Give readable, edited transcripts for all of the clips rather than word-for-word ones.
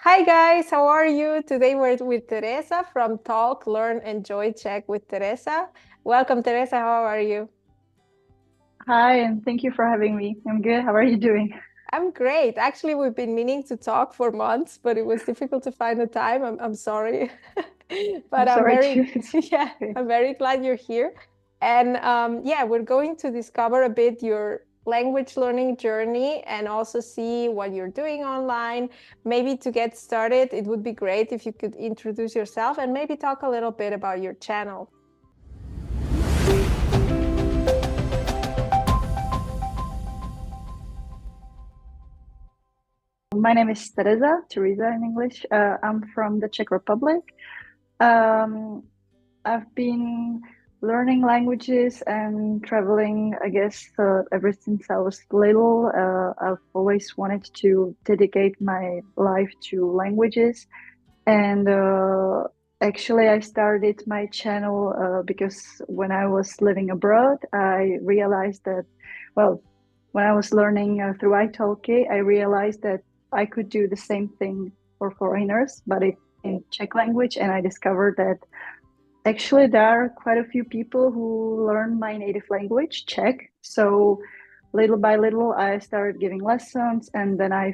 Hi guys, how are you? Today we're with Teresa from Talk, Learn, Enjoy Czech with Teresa. Welcome, Teresa. How are you? Hi, and thank you for having me. I'm good. How are you doing? I'm great. Actually, we've been meaning to talk for months, but it was difficult to find the time. I'm sorry. But I'm I'm sorry very, too. It's yeah, okay. I'm very glad you're here. And yeah, we're going to discover a bit your language learning journey and also see what you're doing online. Maybe to get started, it would be great if you could introduce yourself and maybe talk a little bit about your channel. My name is Tereza in English. I'm from the Czech Republic. Um, I've been learning languages and traveling, I guess, ever since I was little. I've always wanted to dedicate my life to languages. And actually, I started my channel because when I was living abroad, I realized that, well, when I was learning through italki, I realized that I could do the same thing for foreigners, but in Czech language. And I discovered that actually there are quite a few people who learn my native language, Czech. So little by little, I started giving lessons, and then I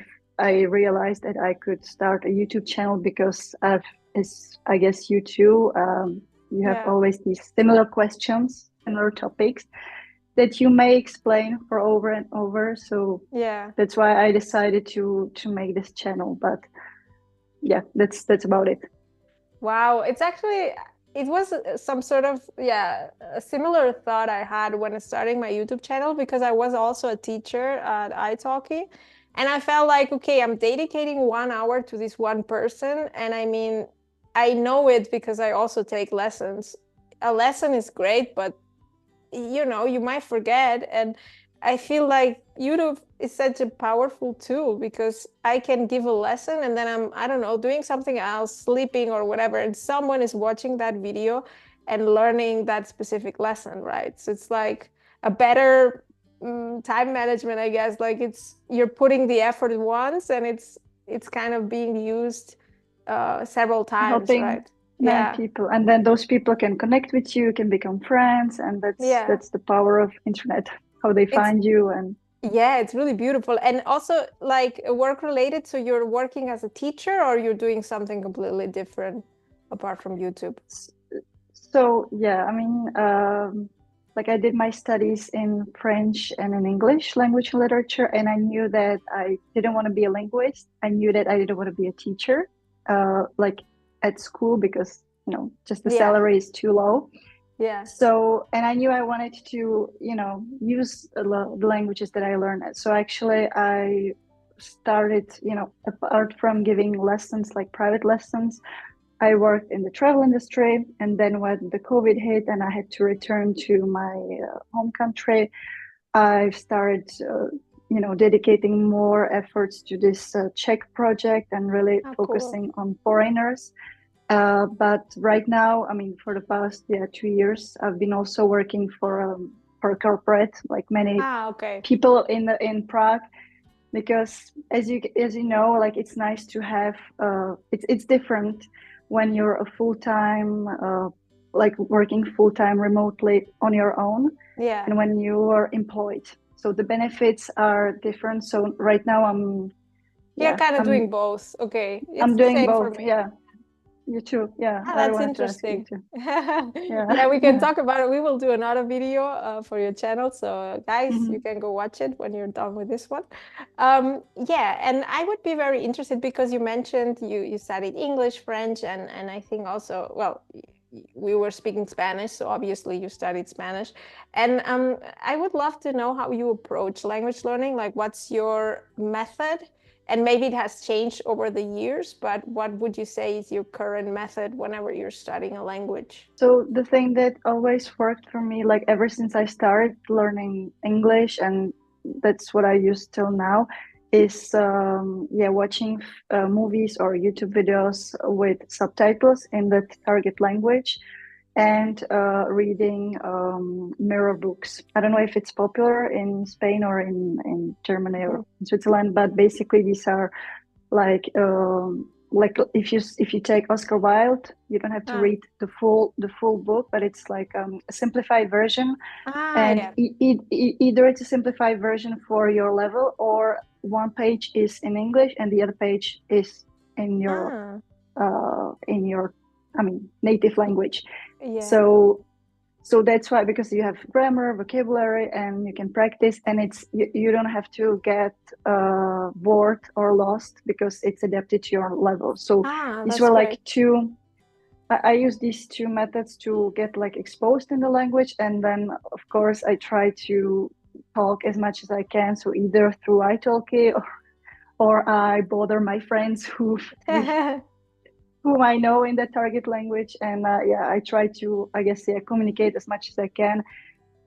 realized that I could start a YouTube channel because as I guess you too, you have Yeah. always these similar questions, similar topics that you may explain for over and over. So Yeah. that's why I decided to make this channel. But yeah, that's about it. Wow, it's actually it was some sort of a similar thought I had when starting my YouTube channel because I was also a teacher at italki and I felt like okay, I'm dedicating 1 hour to this one person and I mean I know it because I also take lessons. A lesson is great, but you might forget. And I feel like YouTube is such a powerful tool because I can give a lesson and then I don't know, doing something else, sleeping or whatever, and someone is watching that video and learning that specific lesson, right? So it's like a better time management, I guess. Like it's you're putting the effort once and it's kind of being used several times, Helping right? many Yeah. people, and then those people can connect with you, can become friends, and that's Yeah. that's the power of internet, how they It's find you. And Yeah, it's really beautiful. And also like work related, so you're working as a teacher or you're doing something completely different apart from YouTube? so yeah, I mean, like I did my studies in French and in English language and literature, and I knew that I didn't want to be a linguist. I knew that I didn't want to be a teacher, like at school, because just the Yeah. salary is too low. Yeah. So, and I knew I wanted to, use the languages that I learned. So actually, I started, apart from giving lessons, like private lessons, I worked in the travel industry. And then when the COVID hit and I had to return to my home country, I started, dedicating more efforts to this Czech project and really Oh, cool. focusing on foreigners. But right now, I mean, for the past 2 years, I've been also working for a corporate, like many Ah, okay. people in Prague, because as you know, like it's nice to have it's different when you're a full time like working full time remotely on your own, Yeah. and when you are employed. So the benefits are different. So right now, You're yeah, kind of I'm doing both. Okay. It's I'm the doing same for both. me. Yeah, you too. Yeah, Ah, I that's wanted to ask you interesting. too. Yeah, Yeah. we can talk about it. We will do another video for your channel. So, guys, you Mhm. can go watch it when you're done with this one. Yeah, and I would be very interested because you mentioned you studied English, French, and I think also, well, we were speaking Spanish, so obviously you studied Spanish. And I would love to know how you approach language learning. Like, what's your method? And maybe it has changed over the years, but what would you say is your current method whenever you're studying a language? So the thing that always worked for me, like ever since I started learning English, and that's what I use till now, is yeah, watching movies or YouTube videos with subtitles in the target language, and reading mirror books. I don't know if it's popular in Spain or in Germany or Mm. in Switzerland, but basically these are like like if you take Oscar Wilde, you don't have to Ah, read the full book, but it's like a simplified version. And yeah. either it's a simplified version for your level, or one page is in English and the other page is in your Ah, in your, I mean, native language. yeah. So that's why, because you have grammar, vocabulary, and you can practice, and you don't have to get bored or lost because it's adapted to your level. So Ah, these that's were great. like two. I use these two methods to get like exposed in the language, and then of course I try to talk as much as I can. So either through italki, or I bother my friends whom I know in the target language, and yeah, I try to, I guess, yeah, communicate as much as I can.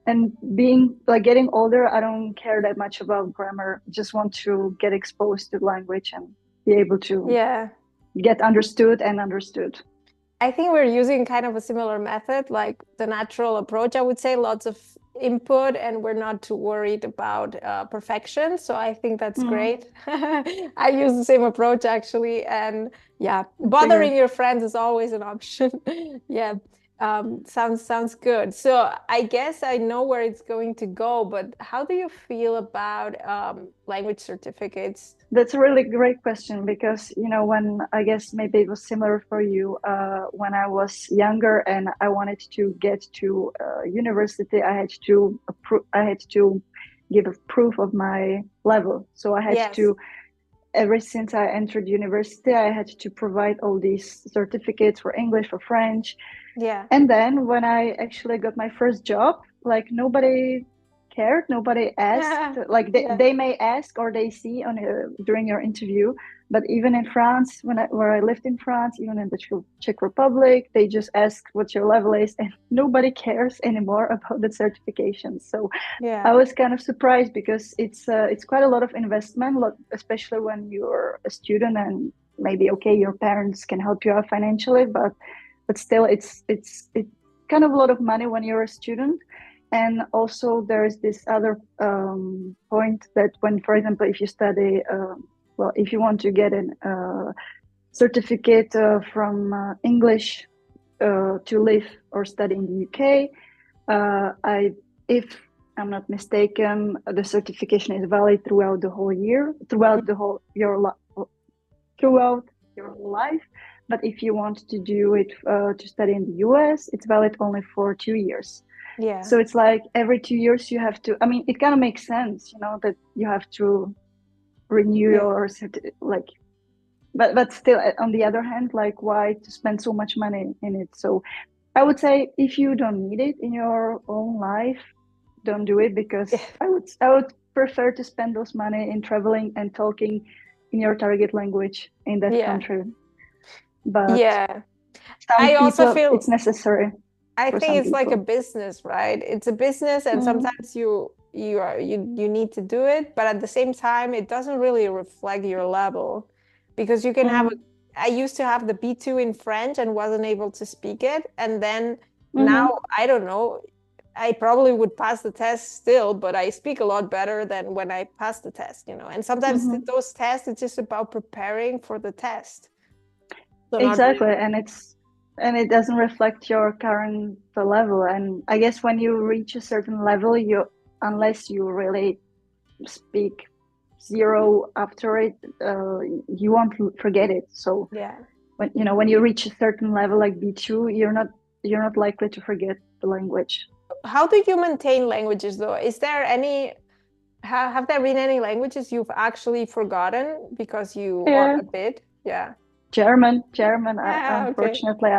And being like getting older, I don't care that much about grammar. Just want to get exposed to the language and be able to Yeah. get understood and understood. I think we're using kind of a similar method, like the natural approach. I would say lots of input, and we're not too worried about perfection. So I think that's Mm, great. I use the same approach actually, and yeah, that's a good. bothering your friends is always an option. Yeah, sounds good. So I guess I know where it's going to go, but how do you feel about language certificates? That's a really great question, because, when I guess maybe it was similar for you, when I was younger and I wanted to get to university, I had to give a proof of my level. So I had Yes. to, ever since I entered university, I had to provide all these certificates for English, for French. Yeah. And then when I actually got my first job, like nobody cared, nobody asked. Like Yeah. they may ask, or they see on during your interview. But even in France, where I lived in France, even in the Czech Republic, they just ask what your level is, and nobody cares anymore about the certification. So I Yeah. was kind of surprised, because it's quite a lot of investment, especially when you're a student, and maybe, okay, your parents can help you out financially, but still it's kind of a lot of money when you're a student. And also there's this other point, that when, for example, if you study, well, if you want to get a certificate from English to live or study in the UK, I if I'm not mistaken, the certification is valid throughout the whole year, throughout your whole life. But if you want to do it to study in the US, it's valid only for 2 years. Yeah. So it's like every 2 years you have to. I mean, it kind of makes sense, that you have to renew Yeah. your like. But still, on the other hand, like, why to spend so much money in it? So I would say, if you don't need it in your own life, don't do it, Yeah. because I would prefer to spend those money in traveling and talking in your target language in that Yeah. country. But Yeah. some I also people, feel it's necessary I for think some it's like a people. business, right? It's a business, and Mm, sometimes you need to do it, but at the same time, it doesn't really reflect your level because you can have a mm, I used to have the B2 in French and wasn't able to speak it, and then now mm-hmm, I don't know. I probably would pass the test still, but I speak a lot better than when I passed the test. And sometimes mm-hmm. those tests, it's just about preparing for the test. So not Exactly, really. and it doesn't reflect your current level. And I guess when you reach a certain level, unless you really speak zero after it, you won't forget it. So Yeah. when you reach a certain level like B2, you're not likely to forget the language. How do you maintain languages though? Is there any, have there been any languages you've actually forgotten because you are Yeah, a bit? Yeah. German. Okay. Unfortunately,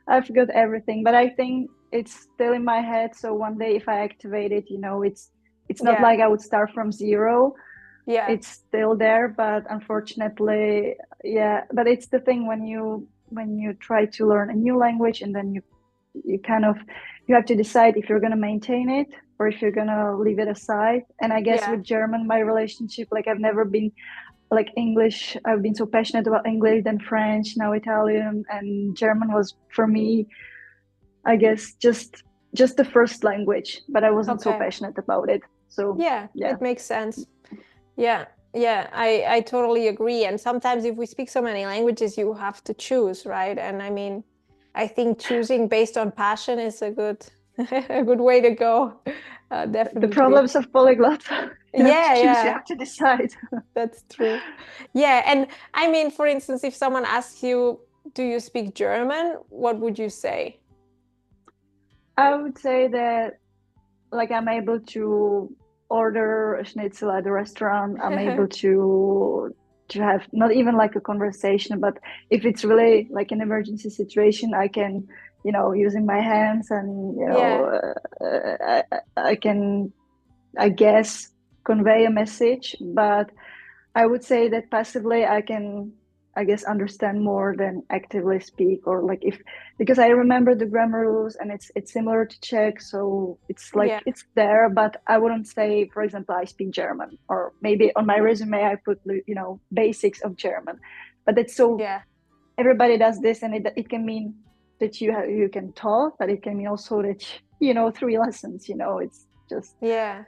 I forgot everything, but I think it's still in my head. So one day, if I activate it, it's not Yeah. like I would start from zero. Yeah. It's still there, but unfortunately, yeah. But it's the thing, when you try to learn a new language, and then you kind of you have to decide if you're going to maintain it, or if you're going to leave it aside. And I guess Yeah. with German, my relationship, like, I've never been like English. I've been so passionate about English, then French, now Italian, and German was for me, I guess, just the first language, but I wasn't so Okay. passionate about it. So Yeah, yeah. it makes sense. Yeah. Yeah, I totally agree. And sometimes if we speak so many languages, you have to choose, right? And I mean, I think choosing based on passion is a good a good way to go. The Definitely. problems of polyglot. You have to Yeah, choose, you yeah, have to decide. that's true. Yeah, and I mean, for instance, if someone asks you, do you speak German? What would you say? I would say that like I'm able to order a schnitzel at the restaurant. I'm able to have not even like a conversation, but if it's really like an emergency situation, I can, using my hands and Yeah, I can, I guess, convey a message. But I would say that passively I can, I guess, understand more than actively speak, or like if, because I remember the grammar rules and it's similar to Czech, so it's like yeah, it's there, but I wouldn't say, for example, I speak German, or maybe on my resume I put, basics of German. But it's so yeah, everybody does this, and it can mean that you can talk, but it can mean also that 3 lessons. It's just yeah.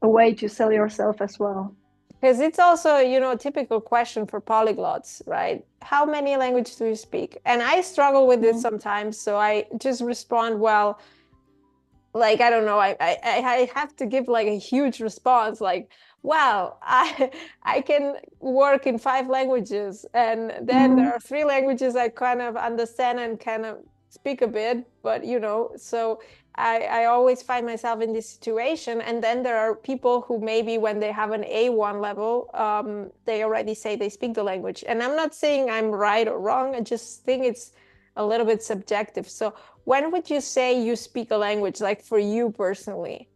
a way to sell yourself as well. Because it's also, a typical question for polyglots, right? How many languages do you speak? And I struggle with this Mm. sometimes, so I just respond, well, like I don't know, I have to give like a huge response, like, well, I can work in 5 languages, and then there Mm. are 3 languages I kind of understand and kind of speak a bit, but so I always find myself in this situation, and then there are people who maybe when they have an A1 level, they already say they speak the language, and I'm not saying I'm right or wrong. I just think it's a little bit subjective. So when would you say you speak a language, like for you personally?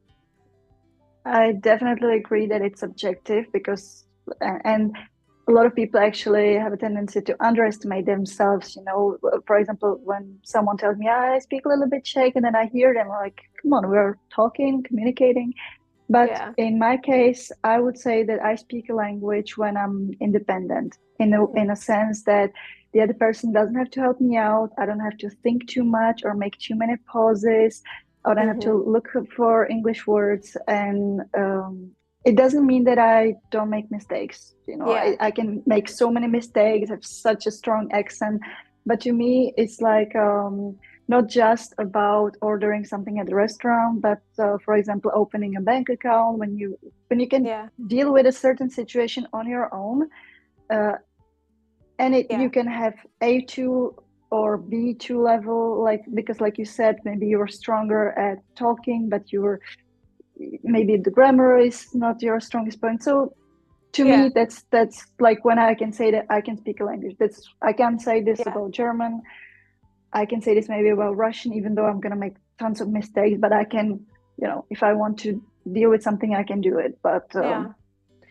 I definitely agree that it's subjective because, and a lot of people actually have a tendency to underestimate themselves. For example, when someone tells me, "Ah, I speak a little bit Czech," and then I hear them like, come on, we're talking, communicating. But Yeah. in my case, I would say that I speak a language when I'm independent, in a sense that the other person doesn't have to help me out. I don't have to think too much or make too many pauses. I don't have to Hmm. look for English words. And it doesn't mean that I don't make mistakes. Yeah. I can make so many mistakes, have such a strong accent. But to me, it's like, not just about ordering something at the restaurant, but for example, opening a bank account when you can Yeah. deal with a certain situation on your own, uh, and you Yeah. can have A2 or B2 level, like because like you said, maybe you're stronger at talking, but you're maybe the grammar is not your strongest point. So to Yeah. me, that's like when I can say that I can speak a language. That's I can say this Yeah. about German. I can say this maybe about Russian, even though I'm gonna make tons of mistakes, but I can, if I want to deal with something, I can do it. But Yeah.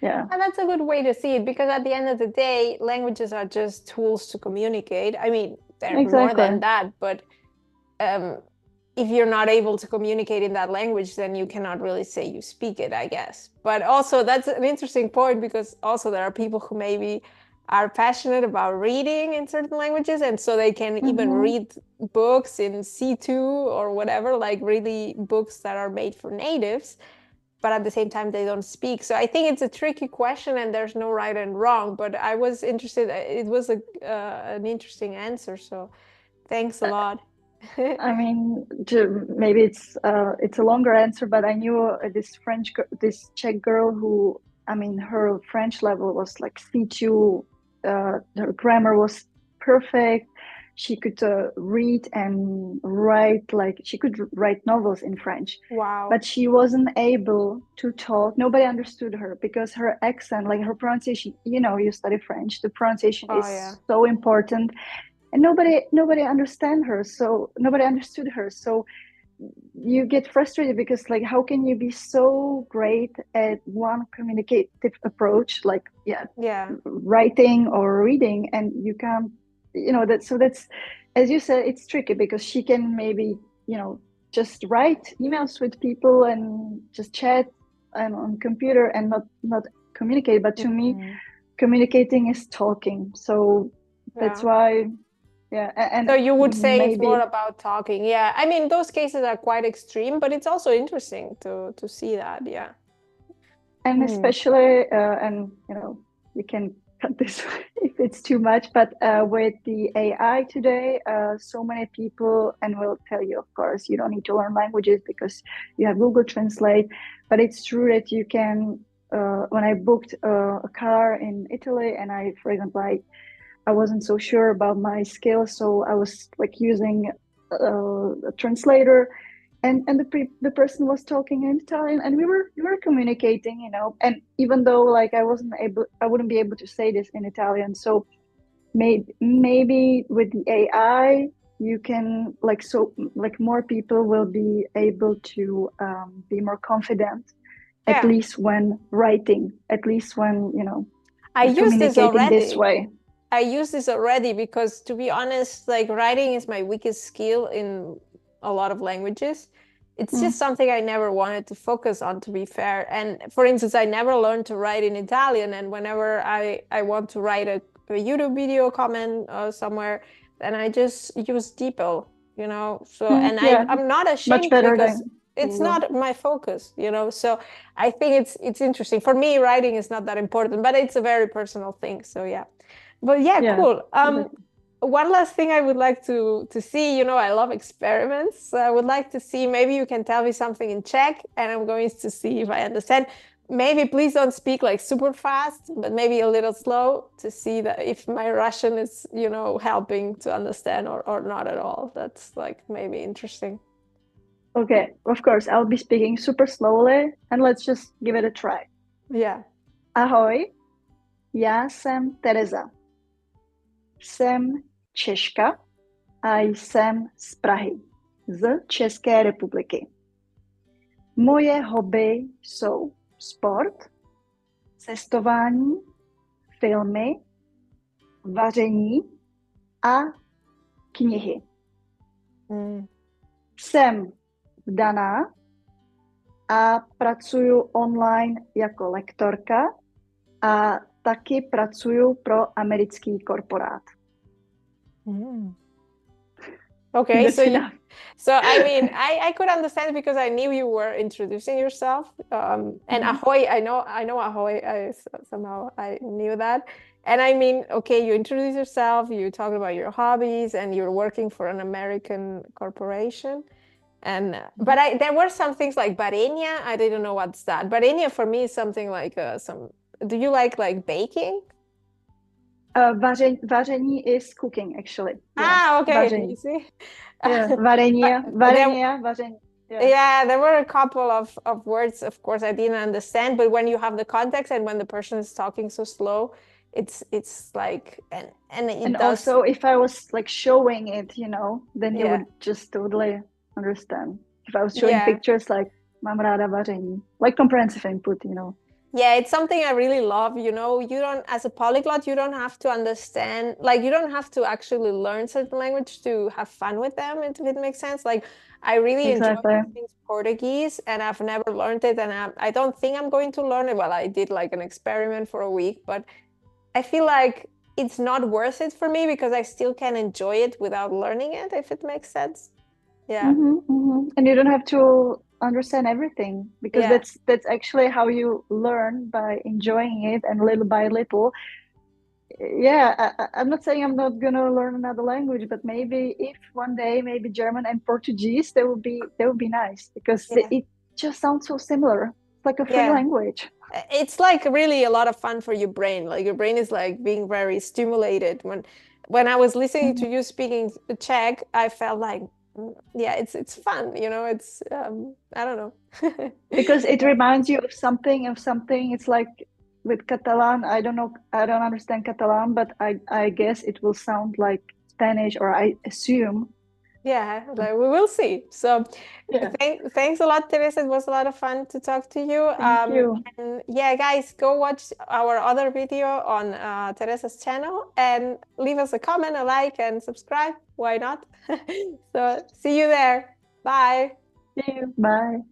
yeah, And that's a good way to see it because at the end of the day, languages are just tools to communicate. I mean, they're more than exactly. that, but um, if you're not able to communicate in that language, then you cannot really say you speak it, I guess. But also, that's an interesting point because also there are people who maybe are passionate about reading in certain languages, and so they can even Hmm. read books in C2 or whatever, like really books that are made for natives, but at the same time they don't speak. So I think it's a tricky question, and there's no right and wrong. But I was interested. It was an interesting answer. So thanks a lot. I mean, maybe it's a longer answer, but I knew this Czech girl who, I mean, her French level was like C2. Her grammar was perfect. She could read and write, like she could write novels in French, Wow. but she wasn't able to talk. Nobody understood her because her accent, like her pronunciation, you study French, the pronunciation Oh yeah. is so important, and nobody understood her. So you get frustrated because like how can you be so great at one communicative approach, like, yeah, Yeah. writing or reading, and you can't, that's, as you said, it's tricky because she can maybe, just write emails with people and just chat and on computer and not communicate. But to me, Mhm. communicating is talking. So that's Yeah. why, yeah, So and you would say it's more maybe, about talking. Yeah. I mean, those cases are quite extreme, but it's also interesting to see that. Yeah. And especially, and you can cut this if it's too much, but with the AI today, so many people, and will tell you, of course, you don't need to learn languages because you have Google Translate, but it's true that you can, when I booked a car in Italy, and for example, I wasn't so sure about my skills, so I was like using a translator, and the person was talking in Italian, and we were communicating, and even though like I wouldn't be able to say this in Italian, so maybe with the AI you can like more people will be able to be more confident, at least when writing, at least when I use this communicating already. this way. I use this already because, to be honest, like writing is my weakest skill in a lot of languages. It's just something I never wanted to focus on, to be fair. And for instance, I never learned to write in Italian. And whenever I want to write a YouTube video comment somewhere, then I just use DeepL, So, and I'm not ashamed much better because than it's not my focus, So I think it's interesting. For me, writing is not that important, but it's a very personal thing. So yeah. But yeah, cool. One last thing I would like to see, I love experiments. So I would like to see, maybe you can tell me something in Czech, and I'm going to see if I understand. Maybe please don't speak like super fast, but maybe a little slow, to see that if my Russian is, helping to understand or not at all. That's like maybe interesting. Okay, of course, I'll be speaking super slowly, and let's just give it a try. Yeah. Ahoj, já jsem Tereza. Jsem Češka a jsem z Prahy, z České republiky. Moje hobby jsou sport, cestování, filmy, vaření a knihy. Jsem vdaná a pracuju online jako lektorka a taky pracuju pro americký korporát. Okay, so I mean, I could understand because I knew you were introducing yourself. And ahoy, I know ahoy. Somehow I knew that. And I mean, okay, you introduce yourself, you talk about your hobbies, and you're working for an American corporation. But there were some things like varenia. I didn't know what's that. Varenia for me is something like do you like baking? Vaření is cooking, actually. Yeah. Okay. Vaření. You see? Yeah, varenia, vaření. Yeah, there were a couple of words, of course, I didn't understand, but when you have the context and when the person is talking so slow, it's like and also if I was like showing it, then you would just totally understand. If I was showing pictures like mám ráda vaření, like comprehensive input, Yeah, it's something I really love, you don't, as a polyglot, you don't have to understand, like you don't have to actually learn certain language to have fun with them, if it makes sense. Like I really enjoy learning Portuguese, and I've never learned it, and I don't think I'm going to learn it. Well, I did like an experiment for a week, but I feel like it's not worth it for me because I still can enjoy it without learning it, if it makes sense. Yeah. And you don't have to understand everything, because that's actually how you learn, by enjoying it, and little by little. I'm not saying I'm not gonna learn another language, but maybe if one day, maybe German and Portuguese, that would be nice, because it just sounds so similar. It's like a free language. It's like really a lot of fun for your brain. Like your brain is like being very stimulated. When I was listening to you speaking Czech, I felt like, it's fun, it's I don't know. Because it reminds you of something. It's like with Catalan, I don't know, I don't understand Catalan, but I guess it will sound like Spanish, or I assume. Like we will see. So thanks a lot, Teresa. It was a lot of fun to talk to you. Thank you. And guys, go watch our other video on Teresa's channel, and leave us a comment, a like, and subscribe. Why not? So see you there. Bye. See you. Bye.